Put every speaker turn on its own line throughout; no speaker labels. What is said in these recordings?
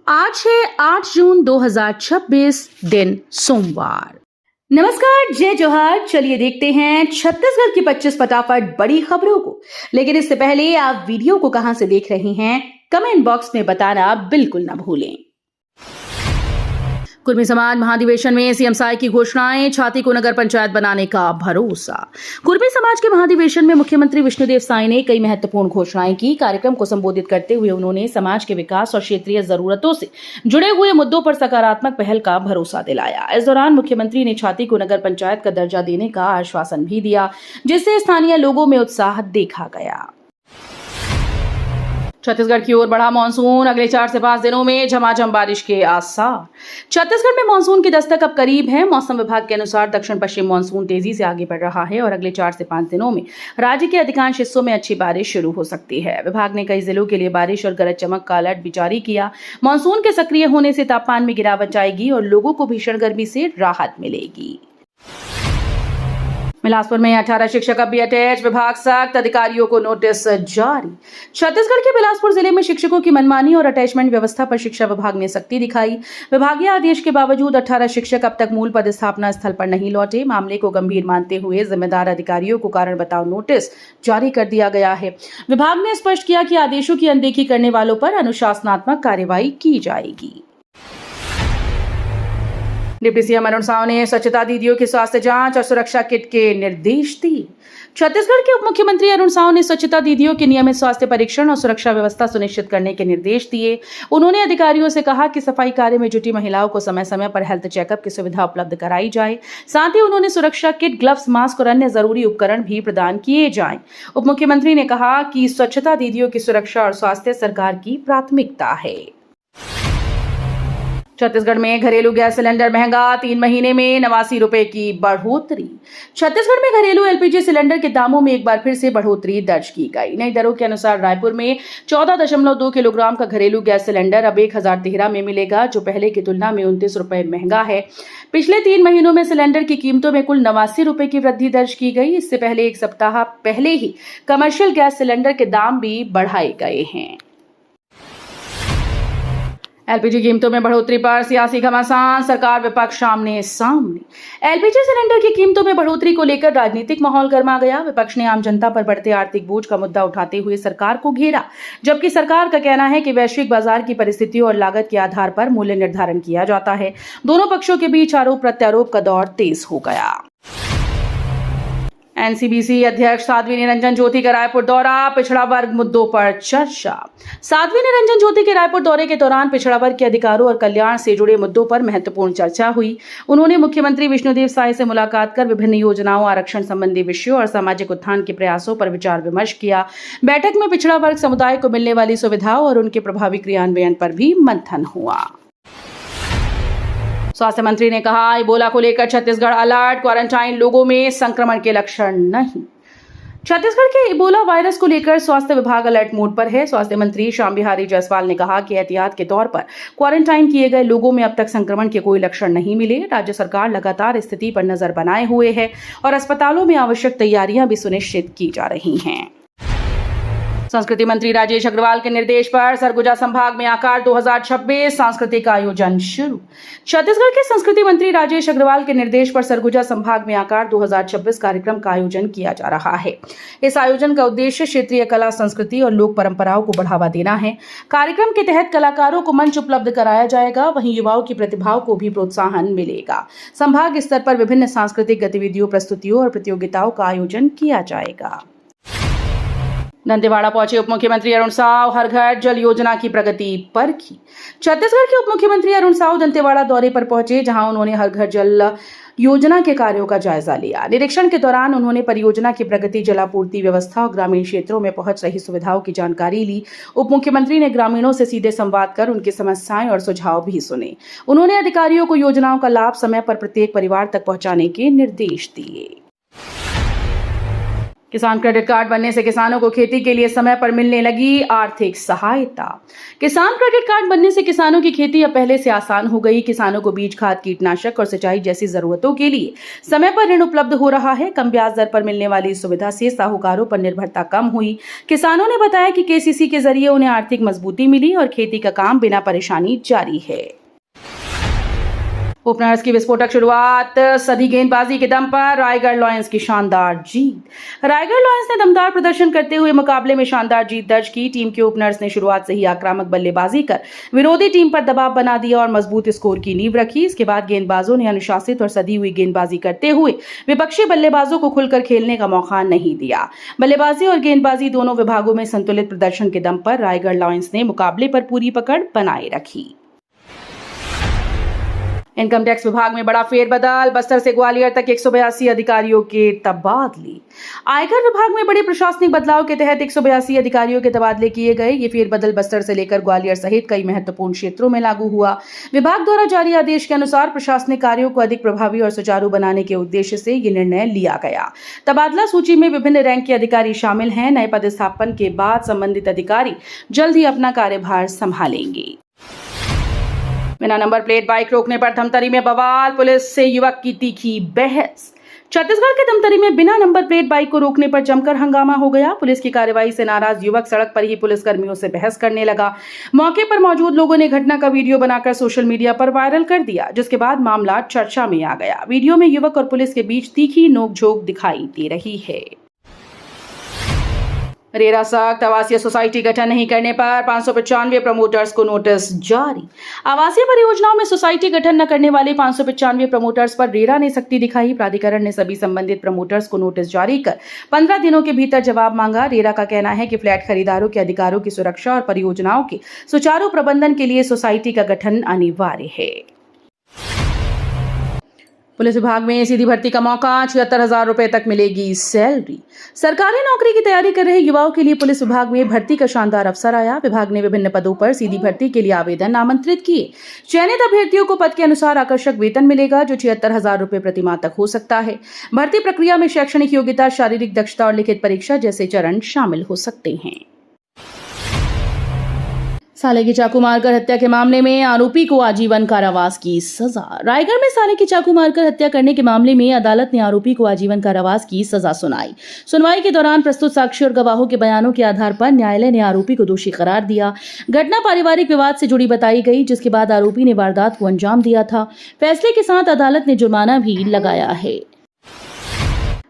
आज है 8 जून 2026 दिन सोमवार। नमस्कार, जय जोहार। चलिए देखते हैं छत्तीसगढ़ की 25 फटाफट बड़ी खबरों को। लेकिन इससे पहले आप वीडियो को कहां से देख रहे हैं, कमेंट बॉक्स में बताना बिल्कुल ना भूलें। कुर्मी समाज महाधिवेशन में सीएम साय की घोषणाएं, छाती को नगर पंचायत बनाने का भरोसा। कुर्मी समाज के महाधिवेशन में मुख्यमंत्री विष्णुदेव साय ने कई महत्वपूर्ण घोषणाएं की। कार्यक्रम को संबोधित करते हुए उन्होंने समाज के विकास और क्षेत्रीय जरूरतों से जुड़े हुए मुद्दों पर सकारात्मक पहल का भरोसा दिलाया। इस दौरान मुख्यमंत्री ने छाती को नगर पंचायत का दर्जा देने का आश्वासन भी दिया, जिससे स्थानीय लोगों में उत्साह देखा गया। छत्तीसगढ़ की ओर बढ़ा मानसून, अगले 4 से 5 दिनों में झमाझम बारिश के आसार। छत्तीसगढ़ में मानसून की दस्तक अब करीब है। मौसम विभाग के अनुसार दक्षिण पश्चिम मानसून तेजी से आगे बढ़ रहा है और अगले 4 से 5 दिनों में राज्य के अधिकांश हिस्सों में अच्छी बारिश शुरू हो सकती है। विभाग ने कई जिलों के लिए बारिश और गरज चमक का अलर्ट भी जारी किया। मानसून के सक्रिय होने से तापमान में गिरावट आएगी और लोगों को भीषण गर्मी से राहत मिलेगी। बिलासपुर में 18 शिक्षक अब भी अटैच, विभाग सख्त, अधिकारियों को नोटिस जारी। छत्तीसगढ़ के बिलासपुर जिले में शिक्षकों की मनमानी और अटैचमेंट व्यवस्था पर शिक्षा विभाग ने सख्ती दिखाई। विभागीय आदेश के बावजूद 18 शिक्षक अब तक मूल पदस्थापना स्थल पर नहीं लौटे। मामले को गंभीर मानते हुए जिम्मेदार अधिकारियों को कारण बताओ नोटिस जारी कर दिया गया है। विभाग ने स्पष्ट किया कि आदेशों की अनदेखी करने वालों पर अनुशासनात्मक कार्रवाई की जाएगी। डिप्टी सीएम अरुण साव ने स्वच्छता दीदियों की स्वास्थ्य जांच और सुरक्षा किट के निर्देश दिए। छत्तीसगढ़ के उप मुख्यमंत्री अरुण साव ने स्वच्छता दीदियों के नियमित स्वास्थ्य परीक्षण और सुरक्षा व्यवस्था सुनिश्चित करने के निर्देश दिए। उन्होंने अधिकारियों से कहा कि सफाई कार्य में जुटी महिलाओं को समय समय पर हेल्थ चेकअप की सुविधा उपलब्ध कराई जाए। साथ ही उन्होंने सुरक्षा किट, ग्लव्स, मास्क और अन्य जरूरी उपकरण भी प्रदान किए जाएं। उप मुख्यमंत्री ने कहा कि स्वच्छता दीदियों की सुरक्षा और स्वास्थ्य सरकार की प्राथमिकता है। छत्तीसगढ़ में घरेलू गैस सिलेंडर महंगा, 3 महीने में 89 रुपए की बढ़ोतरी। छत्तीसगढ़ में घरेलू एलपीजी सिलेंडर के दामों में एक बार फिर से बढ़ोतरी दर्ज की गई। नई दरों के अनुसार रायपुर में 14.2 किलोग्राम का घरेलू गैस सिलेंडर अब 1013 में मिलेगा, जो पहले की तुलना में 29 रुपए महंगा है। पिछले 3 महीनों में सिलेंडर की कीमतों में कुल 89 रुपए की वृद्धि दर्ज की गई। इससे पहले एक सप्ताह पहले ही कमर्शियल गैस सिलेंडर के दाम भी बढ़ाए गए हैं। एलपीजी कीमतों में बढ़ोतरी पर सियासी घमासान, सरकार विपक्ष आमने सामने। एलपीजी सिलेंडर की कीमतों में बढ़ोतरी को लेकर राजनीतिक माहौल गर्मा गया। विपक्ष ने आम जनता पर बढ़ते आर्थिक बोझ का मुद्दा उठाते हुए सरकार को घेरा, जबकि सरकार का कहना है कि वैश्विक बाजार की परिस्थितियों और लागत के आधार पर मूल्य निर्धारण किया जाता है। दोनों पक्षों के बीच आरोप प्रत्यारोप का दौर तेज हो गया। एनसीबीसी अध्यक्ष साध्वी निरंजन ज्योति का रायपुर दौरा, पिछड़ा वर्ग मुद्दों पर चर्चा। साध्वी निरंजन ज्योति के रायपुर दौरे के दौरान पिछड़ा वर्ग के अधिकारों और कल्याण से जुड़े मुद्दों पर महत्वपूर्ण चर्चा हुई। उन्होंने मुख्यमंत्री विष्णुदेव साय से मुलाकात कर विभिन्न योजनाओं, आरक्षण संबंधी विषयों और सामाजिक उत्थान के प्रयासों पर विचार विमर्श किया। बैठक में पिछड़ा वर्ग समुदाय को मिलने वाली सुविधाओं और उनके प्रभावी क्रियान्वयन पर भी मंथन हुआ। स्वास्थ्य मंत्री ने कहा, इबोला को लेकर छत्तीसगढ़ अलर्ट, क्वारंटाइन लोगों में संक्रमण के लक्षण नहीं। छत्तीसगढ़ के इबोला वायरस को लेकर स्वास्थ्य विभाग अलर्ट मोड पर है। स्वास्थ्य मंत्री श्याम बिहारी जायसवाल ने कहा कि एहतियात के तौर पर क्वारंटाइन किए गए लोगों में अब तक संक्रमण के कोई लक्षण नहीं मिले। राज्य सरकार लगातार स्थिति पर नजर बनाए हुए है और अस्पतालों में आवश्यक तैयारियां भी सुनिश्चित की जा रही हैं। संस्कृति मंत्री राजेश अग्रवाल के निर्देश पर सरगुजा संभाग में आकार 2026 सांस्कृतिक आयोजन शुरू। छत्तीसगढ़ के संस्कृति मंत्री राजेश अग्रवाल के निर्देश पर सरगुजा संभाग में आकार 2026 कार्यक्रम का आयोजन किया जा रहा है। इस आयोजन का उद्देश्य क्षेत्रीय कला, संस्कृति और लोक परंपराओं को बढ़ावा देना है। कार्यक्रम के तहत कलाकारों को मंच उपलब्ध कराया जाएगा, वहीं युवाओं की प्रतिभाओं को भी प्रोत्साहन मिलेगा। संभाग स्तर पर विभिन्न सांस्कृतिक गतिविधियों, प्रस्तुतियों और प्रतियोगिताओं का आयोजन किया जाएगा। दंतेवाड़ा पहुंचे उप मुख्यमंत्री अरुण साव, हर घर जल योजना की प्रगति परखी। छत्तीसगढ़ के उप मुख्यमंत्री अरुण साव दंतेवाड़ा दौरे पर पहुंचे, जहां उन्होंने हर घर जल योजना के कार्यों का जायजा लिया। निरीक्षण के दौरान उन्होंने परियोजना की प्रगति, जलापूर्ति व्यवस्था और ग्रामीण क्षेत्रों में पहुंच रही सुविधाओं की जानकारी ली। उप मुख्यमंत्री ने ग्रामीणों से सीधे संवाद कर उनकी समस्याएं और सुझाव भी सुने। उन्होंने अधिकारियों को योजनाओं का लाभ समय पर प्रत्येक परिवार तक पहुंचाने के निर्देश दिए। किसान क्रेडिट कार्ड बनने से किसानों को खेती के लिए समय पर मिलने लगी आर्थिक सहायता। किसान क्रेडिट कार्ड बनने से किसानों की खेती अब पहले से आसान हो गई। किसानों को बीज, खाद, कीटनाशक और सिंचाई जैसी जरूरतों के लिए समय पर ऋण उपलब्ध हो रहा है। कम ब्याज दर पर मिलने वाली इस सुविधा से साहूकारों पर निर्भरता कम हुई। किसानों ने बताया कि केसीसी के जरिए उन्हें आर्थिक मजबूती मिली और खेती का काम बिना परेशानी जारी है। ओपनर्स की विस्फोटक शुरुआत, सदी गेंदबाजी के दम पर रायगढ़ लॉयंस की शानदार जीत। रायगढ़ लॉयंस ने दमदार प्रदर्शन करते हुए मुकाबले में शानदार जीत दर्ज की। टीम के ओपनर्स ने शुरुआत से ही आक्रामक बल्लेबाजी कर विरोधी टीम पर दबाव बना दिया और मजबूत स्कोर की नींव रखी। इसके बाद गेंदबाजों ने अनुशासित और सधी हुई गेंदबाजी करते हुए विपक्षी बल्लेबाजों को खुलकर खेलने का मौका नहीं दिया। बल्लेबाजी और गेंदबाजी दोनों विभागों में संतुलित प्रदर्शन के दम पर रायगढ़ लॉयंस ने मुकाबले पर पूरी पकड़ बनाए रखी। इनकम टैक्स विभाग में बड़ा फेरबदल, बस्तर से ग्वालियर तक 182 अधिकारियों के तबादले। आयकर विभाग में बड़े प्रशासनिक बदलाव के तहत 182 अधिकारियों के तबादले किए गए। ये फेरबदल बस्तर से लेकर ग्वालियर सहित कई महत्वपूर्ण क्षेत्रों में लागू हुआ। विभाग द्वारा जारी आदेश के अनुसार प्रशासनिक कार्यों को अधिक प्रभावी और सुचारू बनाने के उद्देश्य से ये निर्णय लिया गया। तबादला सूची में विभिन्न रैंक के अधिकारी शामिल हैं। नए पदस्थापन के बाद संबंधित अधिकारी जल्द ही अपना कार्यभार संभालेंगे। बिना नंबर प्लेट बाइक रोकने पर धमतरी में बवाल, पुलिस से युवक की तीखी बहस। छत्तीसगढ़ के धमतरी में बिना नंबर प्लेट बाइक को रोकने पर जमकर हंगामा हो गया। पुलिस की कार्रवाई से नाराज युवक सड़क पर ही पुलिसकर्मियों से बहस करने लगा। मौके पर मौजूद लोगों ने घटना का वीडियो बनाकर सोशल मीडिया पर वायरल कर दिया, जिसके बाद मामला चर्चा में आ गया। वीडियो में युवक और पुलिस के बीच तीखी नोकझोंक दिखाई दे रही है। रेरा सख्त, आवासीय सोसाइटी गठन नहीं करने पर 595 प्रमोटर्स को नोटिस जारी। आवासीय परियोजनाओं में सोसाइटी गठन न करने वाले 595 प्रमोटर्स पर रेरा ने सख्ती दिखाई। प्राधिकरण ने सभी संबंधित प्रमोटर्स को नोटिस जारी कर 15 दिनों के भीतर जवाब मांगा। रेरा का कहना है कि फ्लैट खरीदारों के अधिकारों की सुरक्षा और परियोजनाओं के सुचारू प्रबंधन के लिए सोसाइटी का गठन अनिवार्य है। पुलिस विभाग में सीधी भर्ती का मौका, 76,000 रुपए तक मिलेगी सैलरी। सरकारी नौकरी की तैयारी कर रहे युवाओं के लिए पुलिस विभाग में भर्ती का शानदार अवसर आया। विभाग ने विभिन्न पदों पर सीधी भर्ती के लिए आवेदन आमंत्रित किए। चयनित अभ्यर्थियों को पद के अनुसार आकर्षक वेतन मिलेगा, जो 76,000 रुपए प्रतिमाह तक हो सकता है। भर्ती प्रक्रिया में शैक्षणिक योग्यता, शारीरिक दक्षता और लिखित परीक्षा जैसे चरण शामिल हो सकते हैं। साले की चाकू मारकर हत्या के मामले में आरोपी को आजीवन कारावास की सजा। रायगढ़ में साले की चाकू मारकर हत्या करने के मामले में अदालत ने आरोपी को आजीवन कारावास की सजा सुनाई। सुनवाई के दौरान प्रस्तुत साक्ष्य और गवाहों के बयानों के आधार पर न्यायालय ने आरोपी को दोषी करार दिया। घटना पारिवारिक विवाद से जुड़ी बताई गई, जिसके बाद आरोपी ने वारदात को अंजाम दिया था। फैसले के साथ अदालत ने जुर्माना भी लगाया है।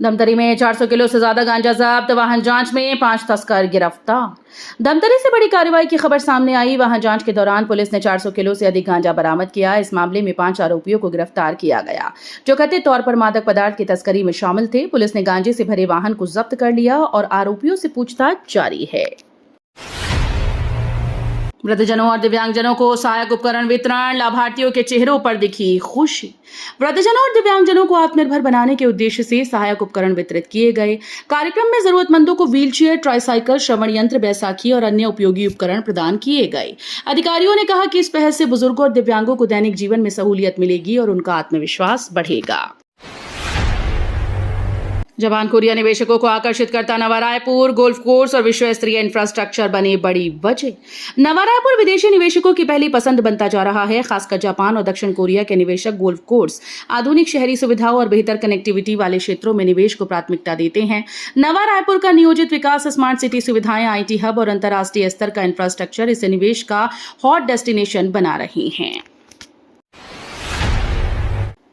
धमतरी में 400 किलो से ज्यादा गांजा जब्त, वाहन जांच में 5 तस्कर गिरफ्तार। धमतरी से बड़ी कार्रवाई की खबर सामने आई। वाहन जांच के दौरान पुलिस ने 400 किलो से अधिक गांजा बरामद किया। इस मामले में 5 आरोपियों को गिरफ्तार किया गया, जो कथित तौर पर मादक पदार्थ की तस्करी में शामिल थे। पुलिस ने गांजे से भरे वाहन को जब्त कर लिया और आरोपियों से पूछताछ जारी है। वृद्धजनों और दिव्यांगजनों को सहायक उपकरण वितरण, लाभार्थियों के चेहरों पर दिखी खुशी। वृद्धजनों और दिव्यांगजनों को आत्मनिर्भर बनाने के उद्देश्य से सहायक उपकरण वितरित किए गए। कार्यक्रम में जरूरतमंदों को व्हीलचेयर, ट्राईसाइकिल, श्रवण यंत्र, बैसाखी और अन्य उपयोगी उपकरण प्रदान किए गए। अधिकारियों ने कहा कि इस पहल से बुजुर्गों और दिव्यांगों को दैनिक जीवन में सहूलियत मिलेगी और उनका आत्मविश्वास बढ़ेगा। जापान कोरिया निवेशकों को आकर्षित करता नवा रायपुर, गोल्फ कोर्स और विश्व स्तरीय इंफ्रास्ट्रक्चर बने बड़ी वजह। नवा रायपुर विदेशी निवेशकों की पहली पसंद बनता जा रहा है। खासकर जापान और दक्षिण कोरिया के निवेशक गोल्फ कोर्स, आधुनिक शहरी सुविधाओं और बेहतर कनेक्टिविटी वाले क्षेत्रों में निवेश को प्राथमिकता देते हैं। नवा रायपुर का नियोजित विकास, स्मार्ट सिटी सुविधाएं, IT हब और अंतर्राष्ट्रीय स्तर का इंफ्रास्ट्रक्चर इसे निवेश का हॉट डेस्टिनेशन बना रही हैं।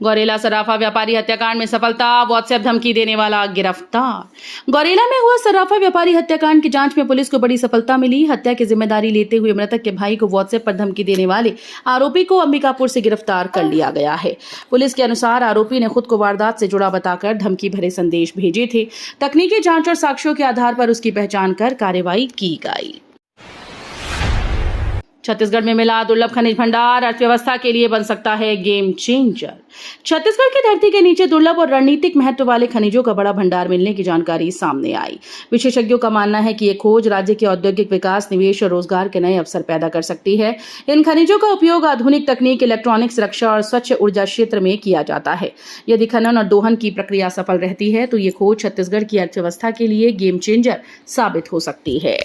गौरेला सर्राफा व्यापारी हत्याकांड में सफलता, व्हाट्सएप धमकी देने वाला गिरफ्तार। गौरेला में हुआ सर्राफा व्यापारी हत्याकांड की जांच में पुलिस को बड़ी सफलता मिली। हत्या की जिम्मेदारी लेते हुए मृतक के भाई को व्हाट्सएप पर धमकी देने वाले आरोपी को अंबिकापुर से गिरफ्तार कर लिया गया है। पुलिस के अनुसार आरोपी ने खुद को वारदात से जुड़ा बताकर धमकी भरे संदेश भेजे थे। तकनीकी जांच और साक्ष्यों के आधार पर उसकी पहचान कर कार्रवाई की गई। छत्तीसगढ़ में मिला दुर्लभ खनिज भंडार अर्थव्यवस्था के लिए बन सकता है गेम चेंजर। छत्तीसगढ़ की धरती के नीचे दुर्लभ और रणनीतिक महत्व वाले खनिजों का बड़ा भंडार मिलने की जानकारी सामने आई। विशेषज्ञों का मानना है कि ये खोज राज्य के औद्योगिक विकास, निवेश और रोजगार के नए अवसर पैदा कर सकती है। इन खनिजों का उपयोग आधुनिक तकनीक, इलेक्ट्रॉनिक्स, रक्षा और स्वच्छ ऊर्जा क्षेत्र में किया जाता है। यदि खनन और दोहन की प्रक्रिया सफल रहती है तो ये खोज छत्तीसगढ़ की अर्थव्यवस्था के लिए गेम चेंजर साबित हो सकती है।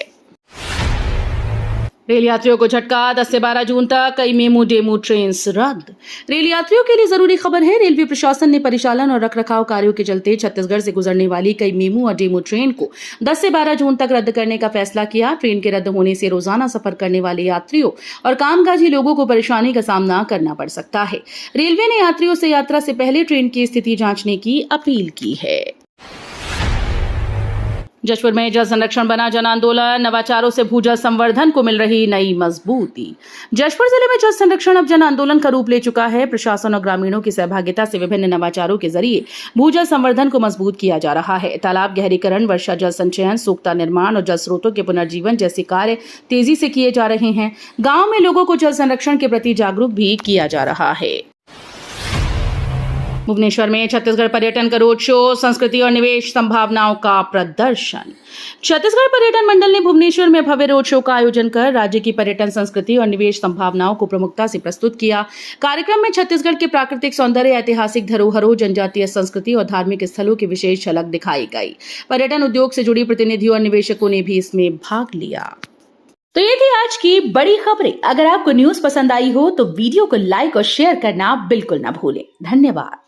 रेल यात्रियों को झटका, 10 से 12 जून तक कई मेमू डेमू ट्रेन रद्द। रेल यात्रियों के लिए जरूरी खबर है। रेलवे प्रशासन ने परिचालन और रखरखाव कार्यों के चलते छत्तीसगढ़ से गुजरने वाली कई मेमू और डेमू ट्रेन को 10 से 12 जून तक रद्द करने का फैसला किया। ट्रेन के रद्द होने से रोजाना सफर करने वाले यात्रियों और कामकाजी लोगों को परेशानी का सामना करना पड़ सकता है। रेलवे ने यात्रियों से यात्रा से पहले ट्रेन की स्थिति जांचने की अपील की है। जशपुर में जल संरक्षण बना जन आंदोलन, नवाचारों से भूजल संवर्धन को मिल रही नई मजबूती। जशपुर जिले में जल संरक्षण अब जन आंदोलन का रूप ले चुका है। प्रशासन और ग्रामीणों की सहभागिता से विभिन्न नवाचारों के जरिए भूजल संवर्धन को मजबूत किया जा रहा है। तालाब गहरीकरण, वर्षा जल संचयन, सोख्ता निर्माण और जल स्रोतों के पुनर्जीवन जैसे कार्य तेजी से किए जा रहे हैं। गाँव में लोगों को जल संरक्षण के प्रति जागरूक भी किया जा रहा है। भुवनेश्वर में छत्तीसगढ़ पर्यटन का रोड शो, संस्कृति और निवेश संभावनाओं का प्रदर्शन। छत्तीसगढ़ पर्यटन मंडल ने भुवनेश्वर में भव्य रोड शो का आयोजन कर राज्य की पर्यटन, संस्कृति और निवेश संभावनाओं को प्रमुखता से प्रस्तुत किया। कार्यक्रम में छत्तीसगढ़ के प्राकृतिक सौंदर्य, ऐतिहासिक धरोहरों, जनजातीय संस्कृति और धार्मिक स्थलों की विशेष झलक दिखाई गई। पर्यटन उद्योग से जुड़ी प्रतिनिधियों और निवेशकों ने भी इसमें भाग लिया। तो ये थी आज की बड़ी खबरें। अगर आपको न्यूज पसंद आई हो तो वीडियो को लाइक और शेयर करना बिल्कुल ना भूलें। धन्यवाद।